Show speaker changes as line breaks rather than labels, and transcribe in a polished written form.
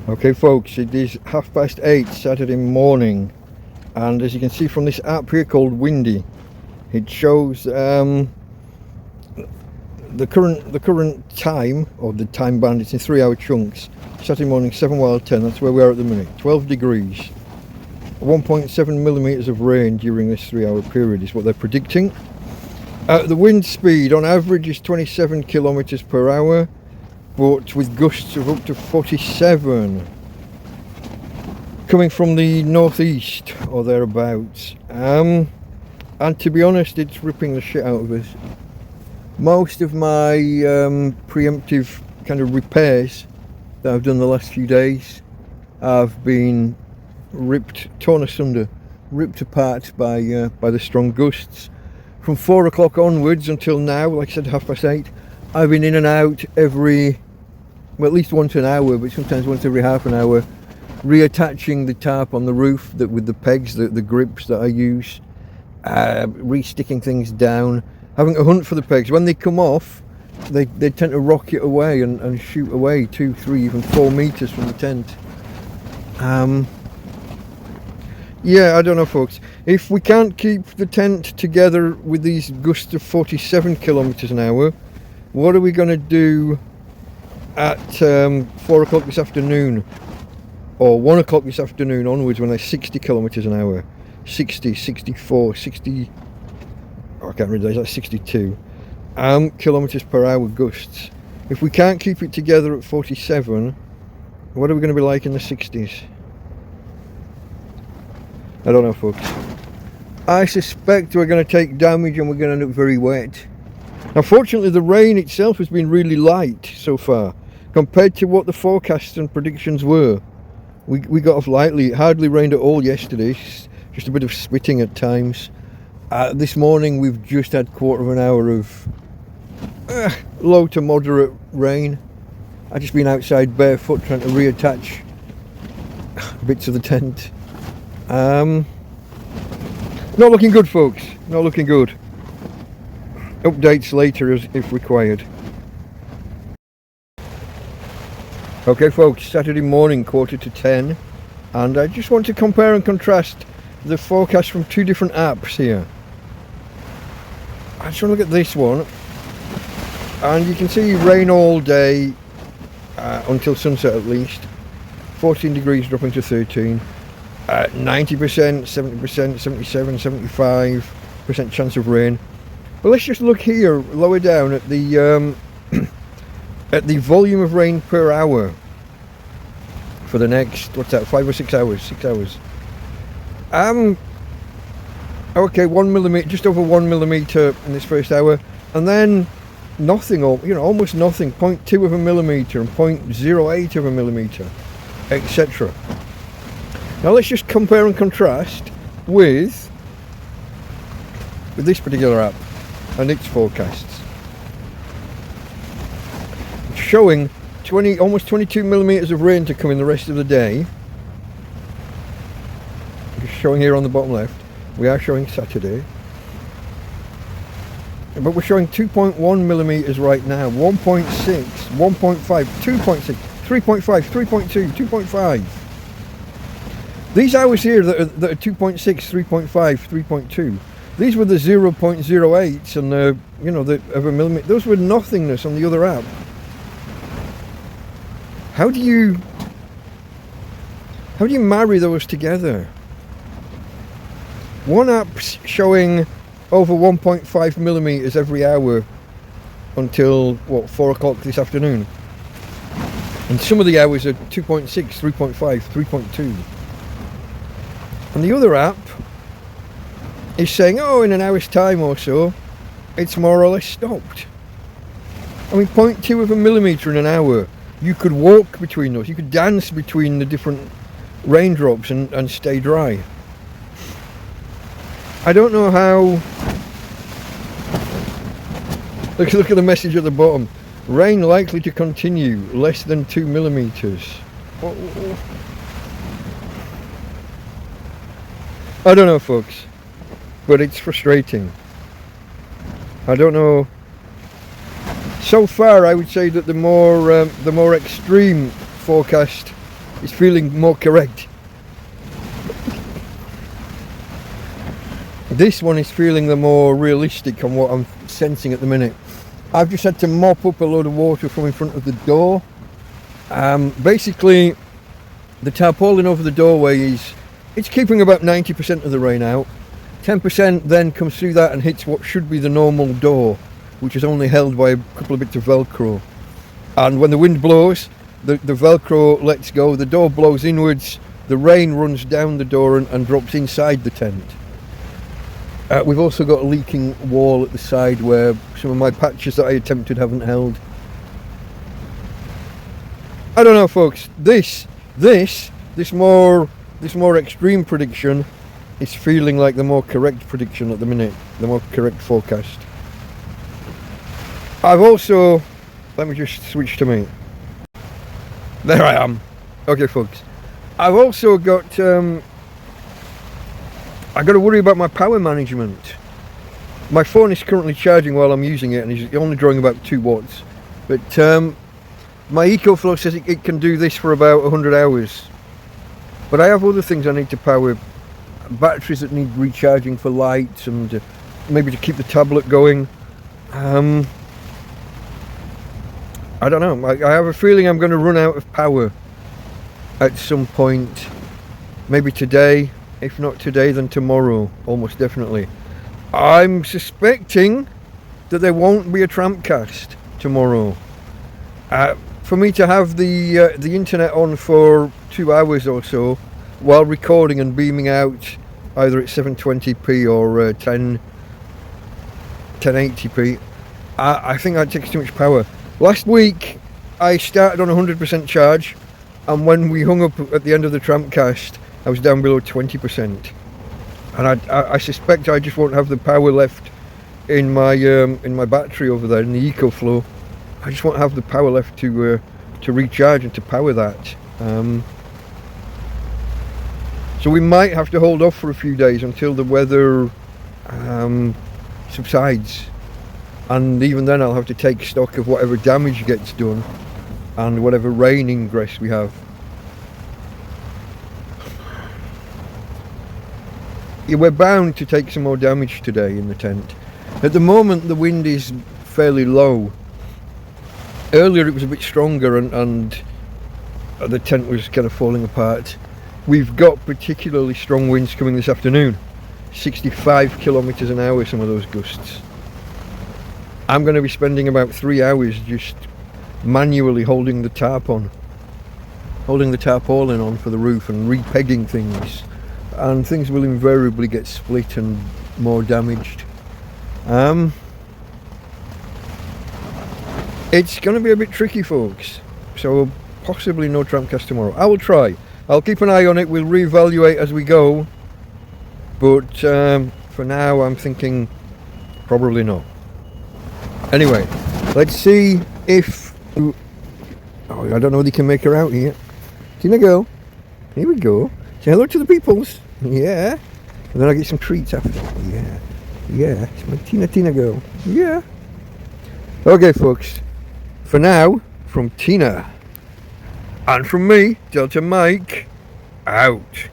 Okay folks, it is 8:30 Saturday morning, and as you can see from this app here called Windy, it shows the current time, or the time band. It's in 3-hour chunks. Saturday morning, 7 while 10, that's where we are at the minute. 12 degrees, 1.7 millimeters of rain during this 3-hour period is what they're predicting. The wind speed on average is 27 kilometers per hour, but with gusts of up to 47, coming from the northeast or thereabouts. And to be honest, it's ripping the shit out of us. Most of my preemptive kind of repairs that I've done the last few days have been torn asunder, ripped apart by the strong gusts. From 4 o'clock onwards until now, like I said, 8:30, I've been in and out at least once an hour, but sometimes once every half an hour, reattaching the tarp on the roof with the pegs, the grips that I use, re-sticking things down, having to hunt for the pegs. When they come off, they tend to rocket away and shoot away 2, 3, even 4 meters from the tent. Yeah, I don't know folks, if we can't keep the tent together with these gusts of 47 kilometers an hour, what are we going to do at 4 o'clock this afternoon, or 1 o'clock this afternoon onwards, when they're 60 kilometers an hour, 60, 64, 60, I can't read those, that's 62 kilometers per hour gusts. If we can't keep it together at 47, what are we going to be like in the 60s? I don't know folks. I suspect we're going to take damage and we're going to end up very wet. Now fortunately the rain itself has been really light so far, compared to what the forecasts and predictions were. We got off lightly. It hardly rained at all yesterday, just a bit of spitting at times. This morning we've just had quarter of an hour of low to moderate rain. I've just been outside barefoot trying to reattach bits of the tent. Not looking good folks, not looking good. Updates later if required. Okay folks, Saturday morning, 9:45, and I just want to compare and contrast the forecast from 2 different apps here. I just want to look at this one, and you can see rain all day until sunset at least. 14 degrees dropping to 13, 90%, 70%, 77, 75% chance of rain. But let's just look here lower down at the at the volume of rain per hour for the next, what's that, 5 or 6 hours? 6 hours. Okay, 1 millimeter, just over 1 millimeter in this first hour, and then nothing, or almost nothing, 0.2 of a millimeter and 0.08 of a millimeter, etc. Now let's just compare and contrast with this particular app and its forecasts. It's showing almost 22 millimeters of rain to come in the rest of the day. Just showing here on the bottom left. We are showing Saturday, but we're showing 2.1 millimeters right now, 1.6, 1.5, 2.6, 3.5, 3.2, 2.5. These hours here that are 2.6, 3.5, 3.2, these were the 0.08s and the of a millimeter. Those were nothingness on the other app. How do you marry those together? One app's showing over 1.5 millimeters every hour until 4 o'clock this afternoon, and some of the hours are 2.6, 3.5, 3.2. And the other app is saying, in an hour's time or so, it's more or less stopped. I mean, 0.2 of a millimeter in an hour. You could walk between those. You could dance between the different raindrops and stay dry. I don't know how. Look at the message at the bottom. Rain likely to continue, less than 2 millimeters. I don't know folks, but it's frustrating. I don't know. So far I would say that the more extreme forecast is feeling more correct. This one is feeling the more realistic on what I'm sensing at the minute. I've just had to mop up a load of water from in front of the door. Basically, the tarpaulin over the doorway it's keeping about 90% of the rain out. 10% then comes through that and hits what should be the normal door, which is only held by a couple of bits of Velcro. And when the wind blows, the Velcro lets go, the door blows inwards, the rain runs down the door and drops inside the tent. We've also got a leaking wall at the side where some of my patches that I attempted haven't held. I don't know, folks. This more extreme prediction is feeling like the more correct prediction at the minute, the more correct forecast. I've also, let me just switch to me. There I am. Okay, folks. I've also got I've got to worry about my power management. My phone is currently charging while I'm using it and it's only drawing about 2 watts. But my EcoFlow says it can do this for about 100 hours. But I have other things I need to power. Batteries that need recharging for lights and maybe to keep the tablet going. I don't know. I have a feeling I'm going to run out of power at some point. Maybe today. If not today, then tomorrow, almost definitely. I'm suspecting that there won't be a TrampCast tomorrow. For me to have the internet on for 2 hours or so while recording and beaming out either at 720p or 1080p, I think that takes too much power. Last week I started on 100% charge, and when we hung up at the end of the TrampCast, I was down below 20%, and I suspect I just won't have the power left in my battery over there in the EcoFlow. I just won't have the power left to recharge and to power that. So we might have to hold off for a few days until the weather subsides, and even then I'll have to take stock of whatever damage gets done and whatever rain ingress we have. Yeah, we're bound to take some more damage today in the tent. At the moment the wind is fairly low. Earlier it was a bit stronger and the tent was kind of falling apart. We've got particularly strong winds coming this afternoon. 65 kilometers an hour, some of those gusts. I'm going to be spending about 3 hours just manually holding the tarpaulin on for the roof and repegging things. And things will invariably get split and more damaged. It's going to be a bit tricky, folks, so possibly no TrampCast tomorrow. I will try. I'll keep an eye on it. We'll reevaluate as we go, but for now I'm thinking probably no. Anyway, let's see if I don't know whether you can make her out here. Tina girl, here we go. Say hello to the peoples. Yeah. And then I get some treats after. Yeah. It's my Tina girl. Yeah. Okay, folks. For now, from Tina and from me, Delta Mike, out.